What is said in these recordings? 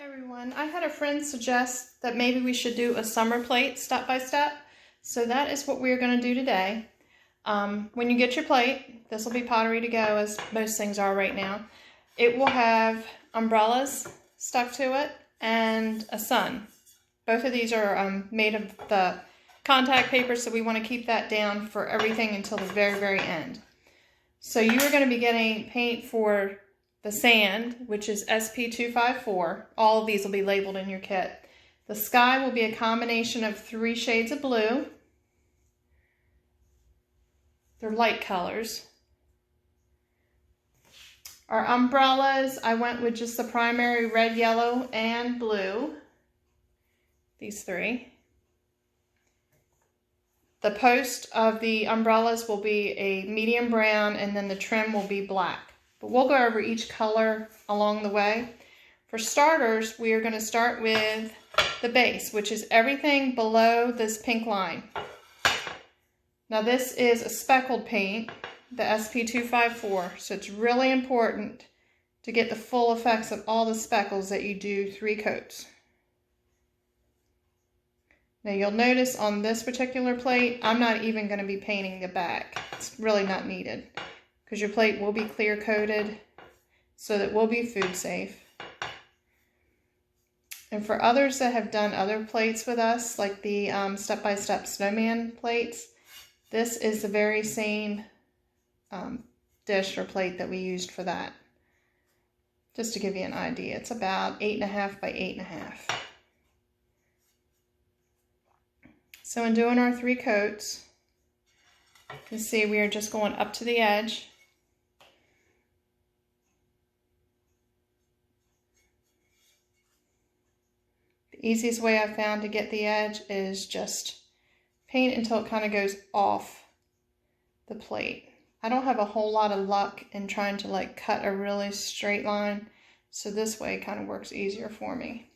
Everyone, I had a friend suggest that maybe we should do a summer plate step by step. So that is what we're going to do today. When you get your plate, this will be pottery to go as most things are right now. It will have umbrellas stuck to it and a sun. Both of these are made of the contact paper, so we want to keep that down for everything until the very, very end. So you are going to be getting paint for the sand, which is SP254. All of these will be labeled in your kit. The sky will be a combination of 3 shades of blue. They're light colors. Our umbrellas, I went with just the primary red, yellow, and blue. These 3. The post of the umbrellas will be a medium brown, and then the trim will be black. But we'll go over each color along the way. For starters, we are going to start with the base, which is everything below this pink line. Now this is a speckled paint, the SP254, so it's really important to get the full effects of all the speckles that you do 3 coats. Now you'll notice on this particular plate, I'm not even going to be painting the back. It's really not needed, because your plate will be clear coated, so that will be food safe. And for others that have done other plates with us, like the step-by-step snowman plates, this is the very same dish or plate that we used for that. Just to give you an idea, it's about 8.5 by 8.5. So in doing our 3 coats, you can see we are just going up to the edge. The easiest way I've found to get the edge is just paint until it kind of goes off the plate. I don't have a whole lot of luck in trying to like cut a really straight line, so this way it kind of works easier for me.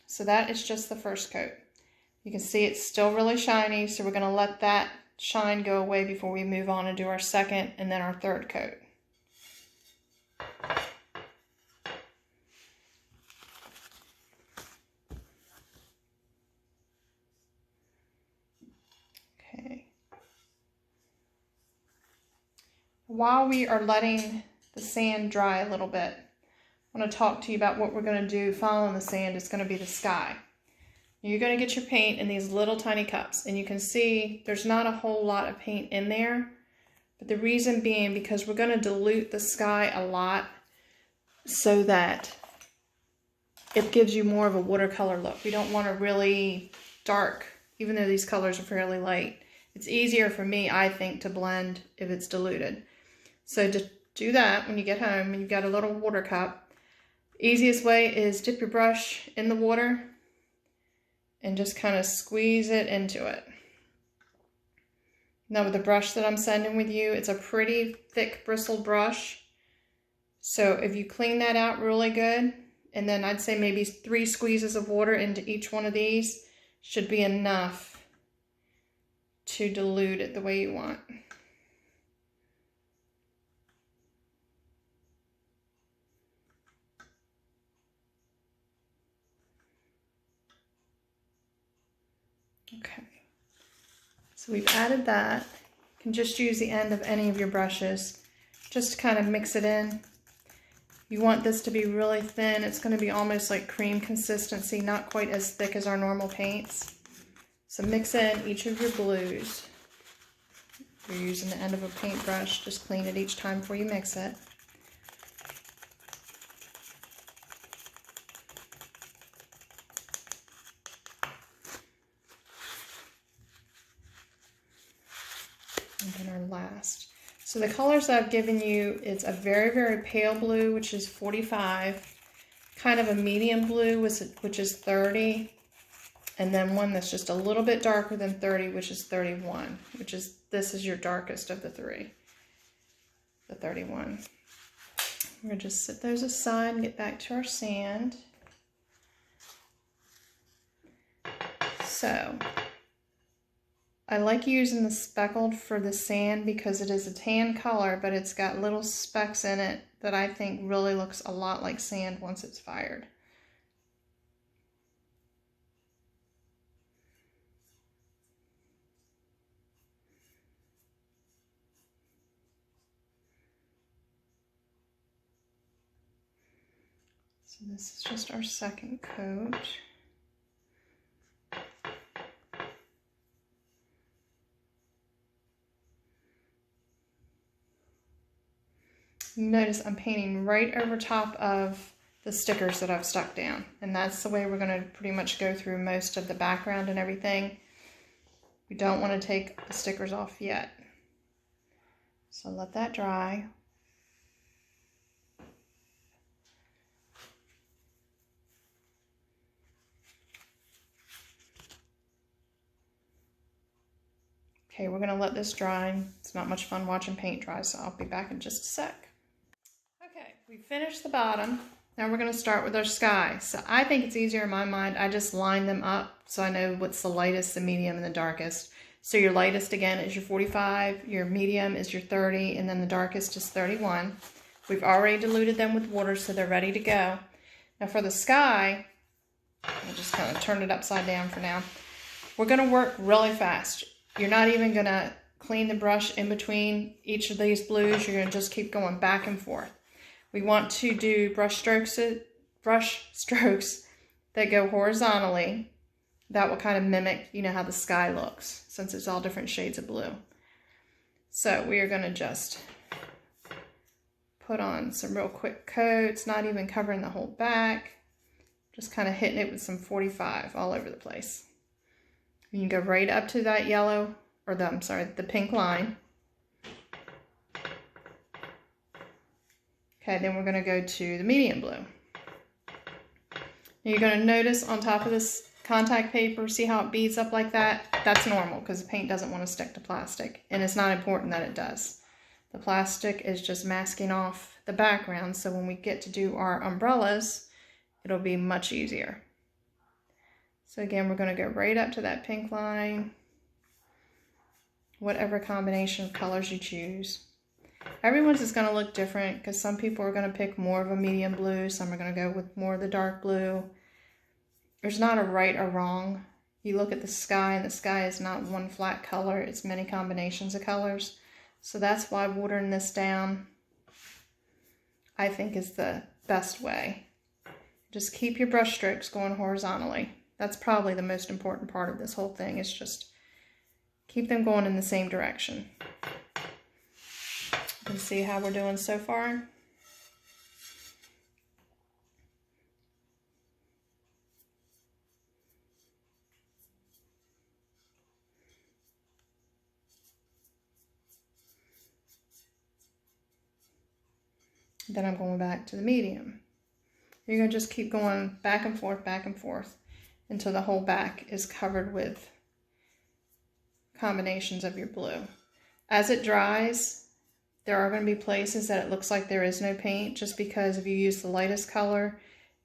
So that is just the first coat. You can see it's still really shiny, so we're going to let that shine go away before we move on and do our second and then our third coat. Okay. While we are letting the sand dry a little bit, I want to talk to you about what we're going to do following the sand. Is going to be the sky. You're going to get your paint in these little tiny cups, and you can see there's not a whole lot of paint in there, but the reason being because we're going to dilute the sky a lot so that it gives you more of a watercolor look. We don't want a really dark, even though these colors are fairly light. It's easier for me, I think, to blend if it's diluted. So to do that, when you get home and you've got a little water cup, easiest way is dip your brush in the water and just kind of squeeze it into it. Now with the brush that I'm sending with you, it's a pretty thick bristled brush. So if you clean that out really good, and then I'd say maybe 3 squeezes of water into each one of these should be enough to dilute it the way you want. Okay, so we've added that. You can just use the end of any of your brushes just to kind of mix it in. You want this to be really thin. It's going to be almost like cream consistency, not quite as thick as our normal paints. So mix in each of your blues. If you're using the end of a paintbrush, just clean it each time before you mix it. And then our last. So the colors I've given you, it's a very, very pale blue, which is 45, kind of a medium blue, which is 30, and then one that's just a little bit darker than 30, which is 31, this is your darkest of the 3, the 31. We're going to just set those aside and get back to our sand. So I like using the speckled for the sand because it is a tan color, but it's got little specks in it that I think really looks a lot like sand once it's fired. So this is just our second coat. Notice I'm painting right over top of the stickers that I've stuck down, and that's the way we're going to pretty much go through most of the background and everything. We don't want to take the stickers off yet, so let that dry. Okay, we're going to let this dry. It's not much fun watching paint dry, so I'll be back in just a sec. Okay, we finished the bottom. Now we're going to start with our sky. So I think it's easier in my mind. I just line them up so I know what's the lightest, the medium, and the darkest. So your lightest, again, is your 45, your medium is your 30, and then the darkest is 31. We've already diluted them with water, so they're ready to go. Now for the sky, I'll just kind of turn it upside down for now. We're going to work really fast. You're not even going to clean the brush in between each of these blues. You're going to just keep going back and forth. We want to do brush strokes that go horizontally. That will kind of mimic, you know, how the sky looks, since it's all different shades of blue. So we are going to just put on some real quick coats, not even covering the whole back. Just kind of hitting it with some 45 all over the place. You can go right up to that yellow, or the pink line. Okay, then we're going to go to the medium blue. You're going to notice on top of this contact paper, see how it beads up like that? That's normal because the paint doesn't want to stick to plastic, and it's not important that it does. The plastic is just masking off the background, so when we get to do our umbrellas, it'll be much easier. So again, we're going to go right up to that pink line, whatever combination of colors you choose. Everyone's is going to look different because some people are going to pick more of a medium blue, some are going to go with more of the dark blue. There's not a right or wrong. You look at the sky, and the sky is not one flat color, it's many combinations of colors. So that's why watering this down, I think, is the best way. Just keep your brush strokes going horizontally. That's probably the most important part of this whole thing, is just keep them going in the same direction. You can see how we're doing so far. Then I'm going back to the medium. You're going to just keep going back and forth until the whole back is covered with combinations of your blue. As it dries, there are going to be places that it looks like there is no paint, just because if you use the lightest color,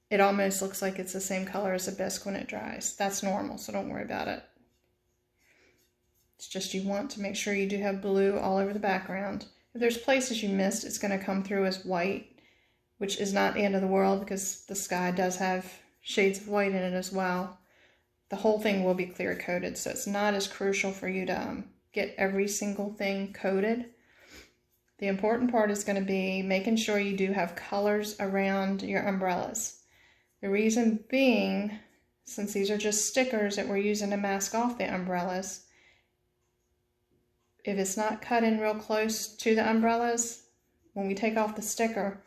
it almost looks like it's the same color as the bisque when it dries. That's normal, so don't worry about it. It's just you want to make sure you do have blue all over the background. If there's places you missed, it's going to come through as white, which is not the end of the world because the sky does have shades of white in it as well. The whole thing will be clear coated, so it's not as crucial for you to get every single thing coated. The important part is going to be making sure you do have colors around your umbrellas. The reason being, since these are just stickers that we're using to mask off the umbrellas, if it's not cut in real close to the umbrellas, when we take off the sticker,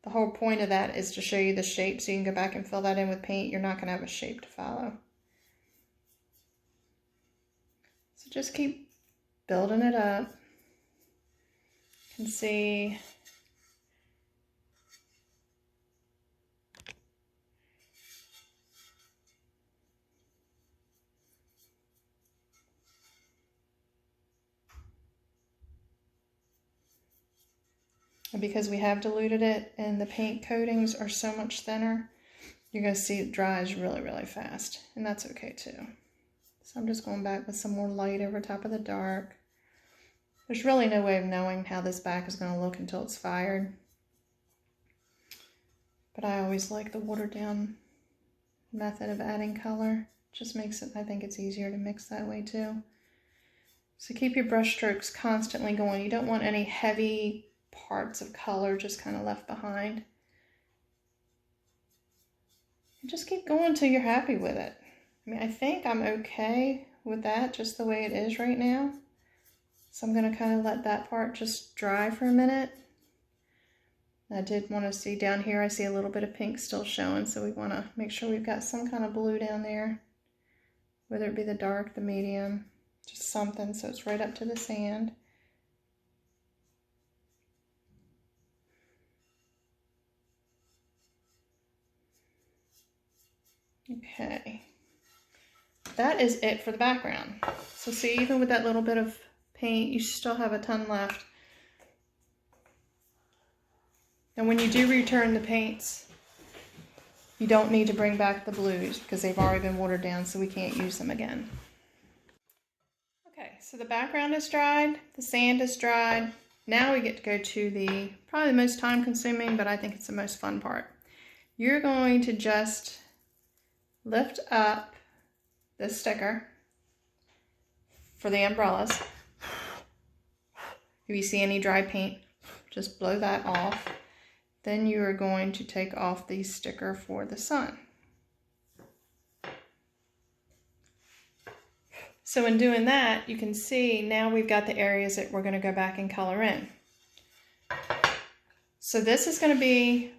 the whole point of that is to show you the shape so you can go back and fill that in with paint. You're not going to have a shape to follow. So just keep building it up. You can see and because we have diluted it and the paint coatings are so much thinner, you're going to see it dries really, really fast. And that's okay too. So I'm just going back with some more light over top of the dark. There's really no way of knowing how this back is going to look until it's fired. But I always like the watered down method of adding color. Just makes it, I think it's easier to mix that way too. So keep your brush strokes constantly going. You don't want any heavy parts of color just kind of left behind. And just keep going until you're happy with it. I mean, I think I'm okay with that just the way it is right now. So I'm going to kind of let that part just dry for a minute. I did want to see down here, I see a little bit of pink still showing, so we want to make sure we've got some kind of blue down there, whether it be the dark, the medium, just something so it's right up to the sand. Okay, that is it for the background. So see, even with that little bit of paint, you still have a ton left. And when you do return the paints, you don't need to bring back the blues because they've already been watered down, so we can't use them again. Okay, so the background is dried, the sand is dried. Now we get to go to the probably the most time consuming, but I think it's the most fun part. You're going to just lift up this sticker for the umbrellas. If you see any dry paint, just blow that off. Then you are going to take off the sticker for the sun. So in doing that, you can see now we've got the areas that we're going to go back and color in. So this is going to be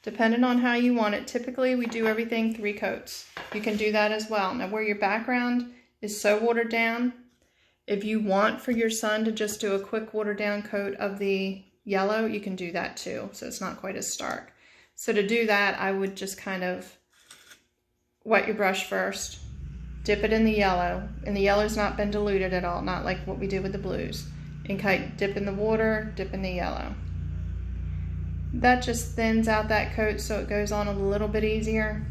dependent on how you want it. Typically we do everything 3 coats. You can do that as well. Now where your background is so watered down, if you want for your sun to just do a quick watered down coat of the yellow, you can do that too, so it's not quite as stark. So to do that, I would just kind of wet your brush first, dip it in the yellow, and the yellow's not been diluted at all, not like what we did with the blues. And dip in the water, dip in the yellow. That just thins out that coat so it goes on a little bit easier.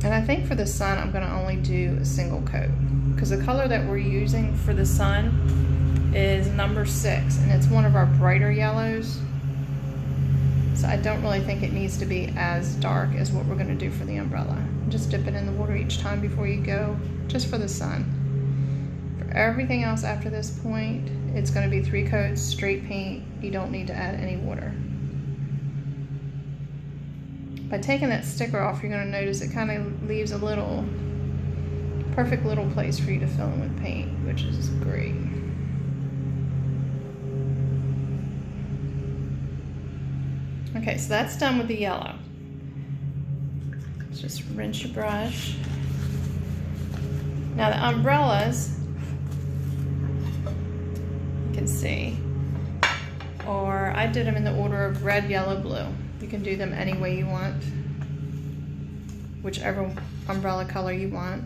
And I think for the sun, I'm gonna only do a single coat because the color that we're using for the sun is number 6, and it's one of our brighter yellows. So I don't really think it needs to be as dark as what we're going to do for the umbrella. Just dip it in the water each time before you go, just for the sun. For everything else after this point, it's going to be 3 coats, straight paint. You don't need to add any water. By taking that sticker off, you're going to notice it kind of leaves a little, perfect little place for you to fill in with paint, which is great. Okay, so that's done with the yellow. Let's just rinse your brush. Now the umbrellas, you can see, or I did them in the order of red, yellow, blue. You can do them any way you want, whichever umbrella color you want.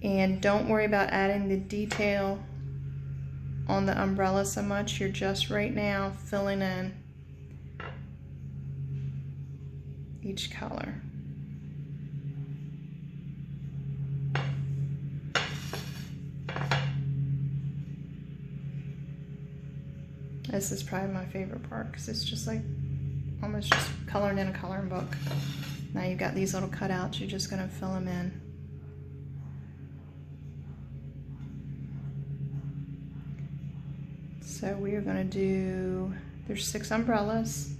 And don't worry about adding the detail on the umbrella so much. You're just right now filling in each color. This is probably my favorite part because it's just like almost just coloring in a coloring book. Now you've got these little cutouts, you're just going to fill them in. So we are going to do, there's 6 umbrellas.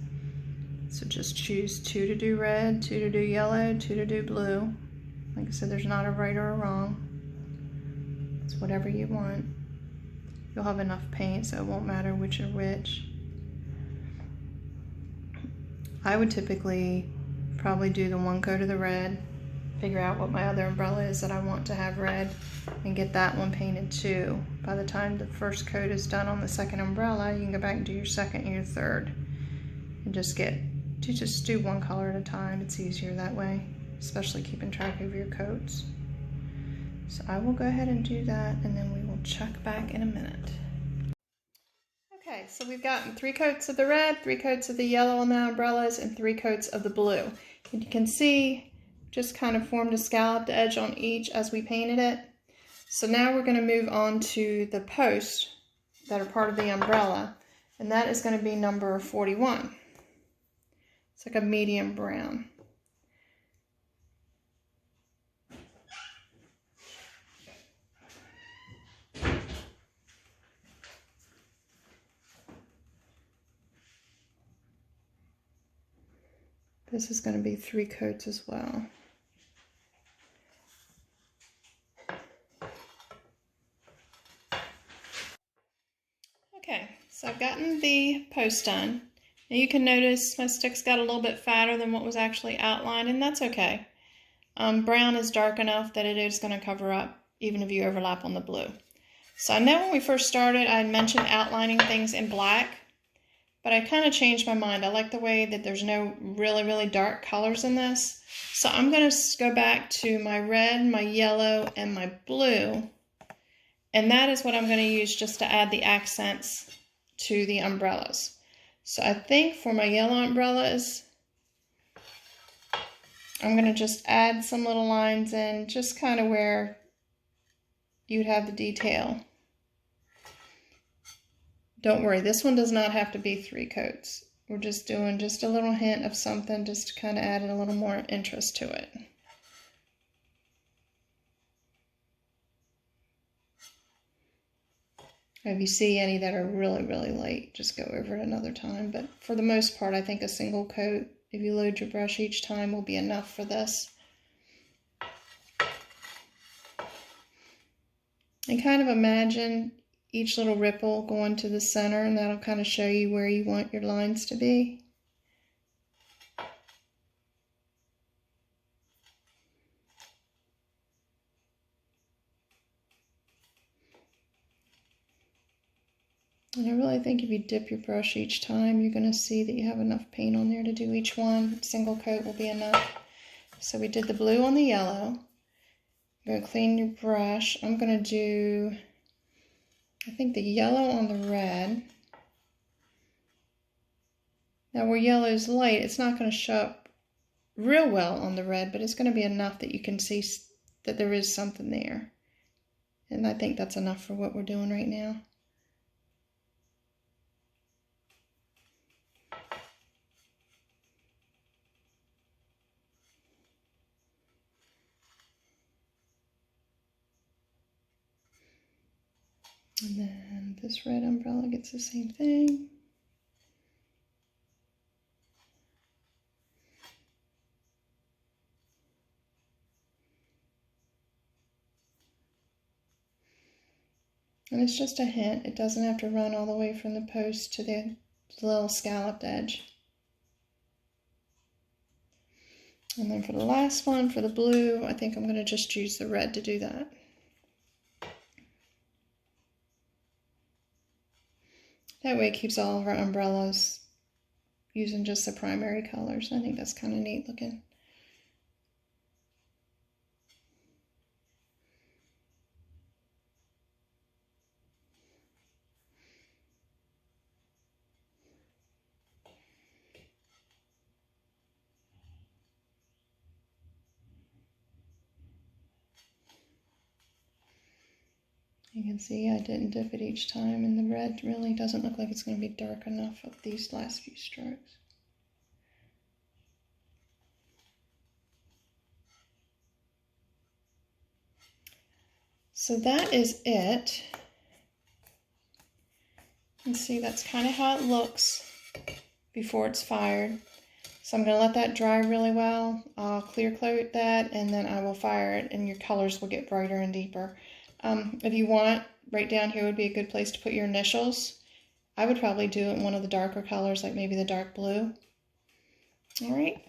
So just choose 2 to do red, 2 to do yellow, 2 to do blue. Like I said, there's not a right or a wrong. It's whatever you want. You'll have enough paint so it won't matter which are which. I would typically probably do the 1 coat of the red, figure out what my other umbrella is that I want to have red, and get that one painted too. By the time the first coat is done on the second umbrella, you can go back and do your second and your third. And just do 1 color at a time. It's easier that way, especially keeping track of your coats. So I will go ahead and do that, and then we will check back in a minute. Okay, so we've gotten 3 coats of the red, 3 coats of the yellow on the umbrellas, and 3 coats of the blue. And you can see just kind of formed a scalloped edge on each as we painted it. So now we're going to move on to the posts that are part of the umbrella, and that is going to be number 41. It's like a medium brown. This is going to be 3 coats as well. Okay, so I've gotten the post done. Now you can notice my sticks got a little bit fatter than what was actually outlined, and that's okay. Brown is dark enough that it is going to cover up even if you overlap on the blue. So I know when we first started I had mentioned outlining things in black, but I kind of changed my mind. I like the way that there's no really dark colors in this. So I'm going to go back to my red, my yellow, and my blue. And that is what I'm going to use just to add the accents to the umbrellas. So I think for my yellow umbrellas, I'm going to just add some little lines in, just kind of where you'd have the detail. Don't worry, this one does not have to be 3 coats. We're just doing just a little hint of something just to kind of add a little more interest to it. If you see any that are really light, just go over it another time. But for the most part, I think a single coat, if you load your brush each time, will be enough for this. And kind of imagine each little ripple going to the center, and that'll kind of show you where you want your lines to be. And I really think if you dip your brush each time, you're going to see that you have enough paint on there to do each one. Single coat will be enough. So we did the blue on the yellow. Go clean your brush. I'm going to do, I think, the yellow on the red. Now where yellow is light, it's not going to show up real well on the red, but it's going to be enough that you can see that there is something there. And I think that's enough for what we're doing right now. And then this red umbrella gets the same thing. And it's just a hint. It doesn't have to run all the way from the post to the little scalloped edge. And then for the last one, for the blue, I think I'm going to just use the red to do that. That way it keeps all of our umbrellas using just the primary colors. I think that's kind of neat looking. You can see I didn't dip it each time, and the red really doesn't look like it's going to be dark enough of these last few strokes. So that is it. You can see that's kind of how it looks before it's fired. So I'm going to let that dry really well. I'll clear coat that, and then I will fire it, and your colors will get brighter and deeper. If you want, right down here would be a good place to put your initials. I would probably do it in one of the darker colors, like maybe the dark blue. All right.